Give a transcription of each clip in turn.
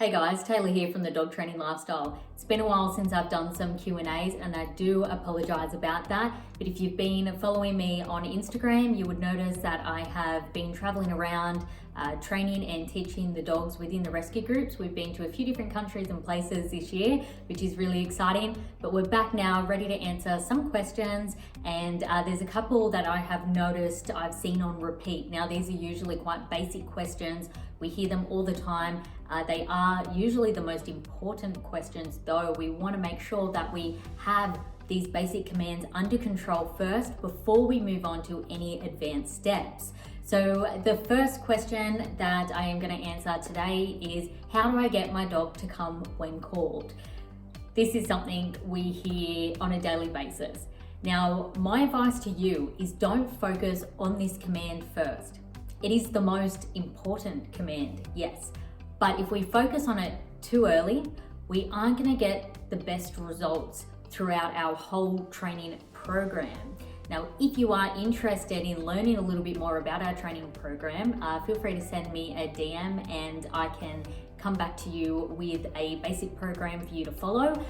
Hey guys, Taylor here from the Dog Training Lifestyle. It's been a while since I've done some Q&As and I do apologize about that. But if you've been following me on Instagram, you would notice that I have been traveling around training and teaching the dogs within the rescue groups. We've been to a few different countries and places this year, which is really exciting. But we're back now, ready to answer some questions. And there's a couple that I have noticed I've seen on repeat. Now, these are usually quite basic questions. We hear them all the time. They are usually the most important questions though. We want to make sure that we have these basic commands under control first before we move on to any advanced steps. So the first question that I am going to answer today is, how do I get my dog to come when called? This is something we hear on a daily basis. Now, my advice to you is don't focus on this command first. It is the most important command, yes. But if we focus on it too early, we aren't going to get the best results throughout our whole training program. Now, if you are interested in learning a little bit more about our training program, feel free to send me a DM and I can come back to you with a basic program for you to follow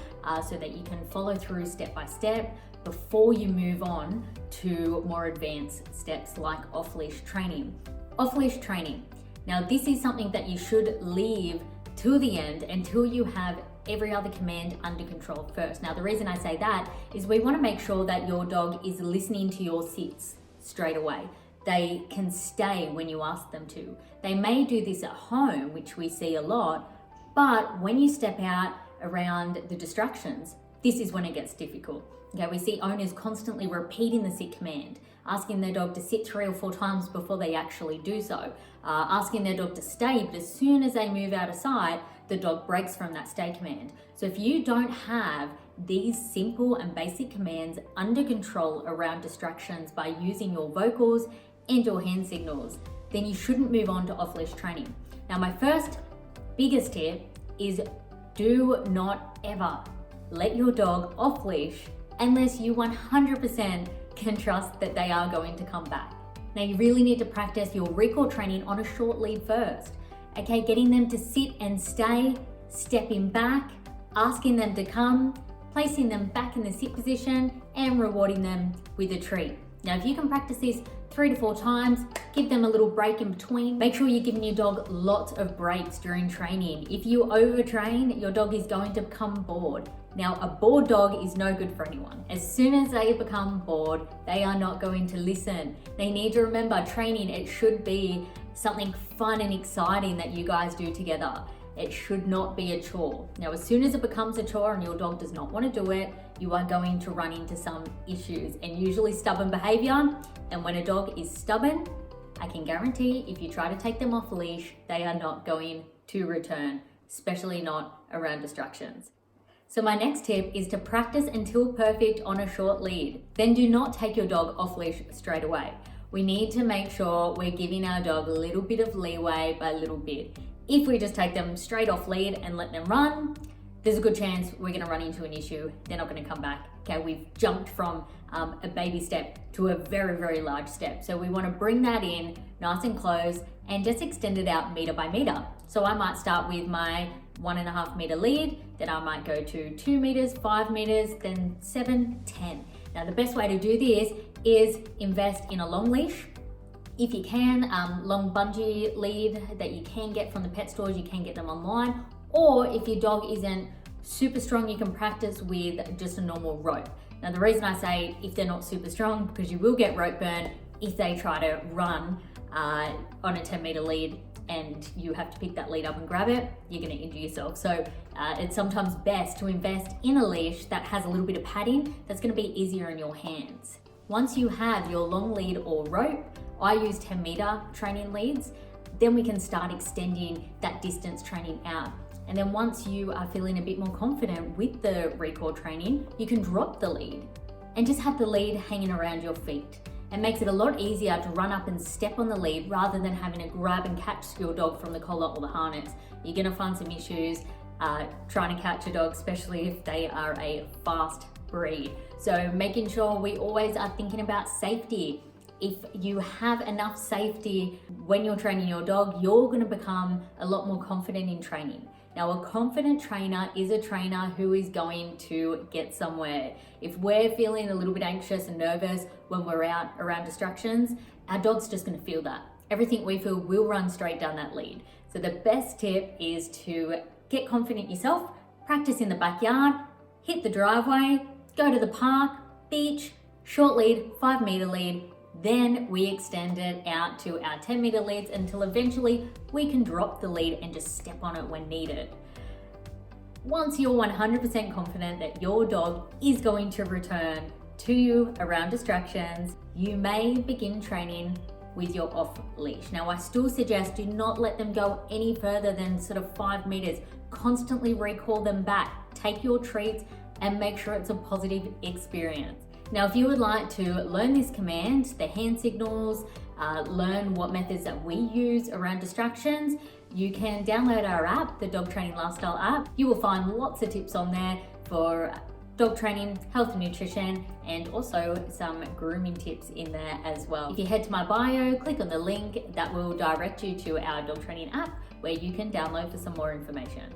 so that you can follow through step by step before you move on to more advanced steps like off-leash training. Off-leash training. Now, this is something that you should leave till the end until you have every other command under control first. Now, the reason I say that is we want to make sure that your dog is listening to your sits straight away. They can stay when you ask them to. They may do this at home, which we see a lot, but when you step out around the distractions, this is when it gets difficult. Okay, we see owners constantly repeating the sit command, asking their dog to sit 3 or 4 times before they actually do so, asking their dog to stay, but as soon as they move out of sight, the dog breaks from that stay command. So if you don't have these simple and basic commands under control around distractions by using your vocals and your hand signals, then you shouldn't move on to off-leash training. Now, my first biggest tip is do not ever let your dog off leash unless you 100% can trust that they are going to come back. Now, you really need to practice your recall training on a short lead first. Okay, getting them to sit and stay, stepping back, asking them to come, placing them back in the sit position, and rewarding them with a treat. Now, if you can practice this 3 to 4 times, give them a little break in between. Make sure you're giving your dog lots of breaks during training. If you overtrain, your dog is going to become bored. Now, a bored dog is no good for anyone. As soon as they become bored, they are not going to listen. They need to remember training, it should be something fun and exciting that you guys do together. It should not be a chore. Now, as soon as it becomes a chore and your dog does not want to do it, you are going to run into some issues and usually stubborn behavior. And when a dog is stubborn, I can guarantee if you try to take them off leash, they are not going to return, especially not around distractions. So my next tip is to practice until perfect on a short lead. Then do not take your dog off leash straight away. We need to make sure we're giving our dog a little bit of leeway by little bit. If we just take them straight off lead and let them run, there's a good chance we're going to run into an issue. They're not going to come back. Okay, we've jumped from a baby step to a very, very large step. So we want to bring that in nice and close and just extend it out meter by meter. So I might start with my 1.5 meter lead, then I might go to 2 meters, 5 meters, then 7, 10. Now, the best way to do this is invest in a long leash. If you can, long bungee lead that you can get from the pet stores, you can get them online. Or if your dog isn't super strong, you can practice with just a normal rope. Now, the reason I say if they're not super strong, because you will get rope burn if they try to run on a 10-meter lead and you have to pick that lead up and grab it, you're going to injure yourself. So it's sometimes best to invest in a leash that has a little bit of padding that's going to be easier in your hands. Once you have your long lead or rope, I use 10-meter training leads, then we can start extending that distance training out. And then once you are feeling a bit more confident with the recall training, you can drop the lead and just have the lead hanging around your feet. It makes it a lot easier to run up and step on the lead rather than having to grab and catch your dog from the collar or the harness. You're going to find some issues trying to catch a dog, especially if they are a fast breed. So making sure we always are thinking about safety. If you have enough safety when you're training your dog, you're going to become a lot more confident in training. Now, a confident trainer is a trainer who is going to get somewhere. If we're feeling a little bit anxious and nervous when we're out around distractions, our dog's just going to feel that. Everything we feel will run straight down that lead. So the best tip is to get confident yourself, practice in the backyard, hit the driveway, go to the park, beach, short lead, 5-meter lead. Then we extend it out to our 10-meter leads until eventually we can drop the lead and just step on it when needed. Once you're 100% confident that your dog is going to return to you around distractions, you may begin training with your off leash. Now, I still suggest do not let them go any further than sort of 5 meters. Constantly recall them back, take your treats, and make sure it's a positive experience. Now, if you would like to learn this command, the hand signals, learn what methods that we use around distractions, you can download our app, the Dog Training Lifestyle app. You will find lots of tips on there for dog training, health and nutrition, and also some grooming tips in there as well. If you head to my bio, click on the link, that will direct you to our dog training app where you can download for some more information.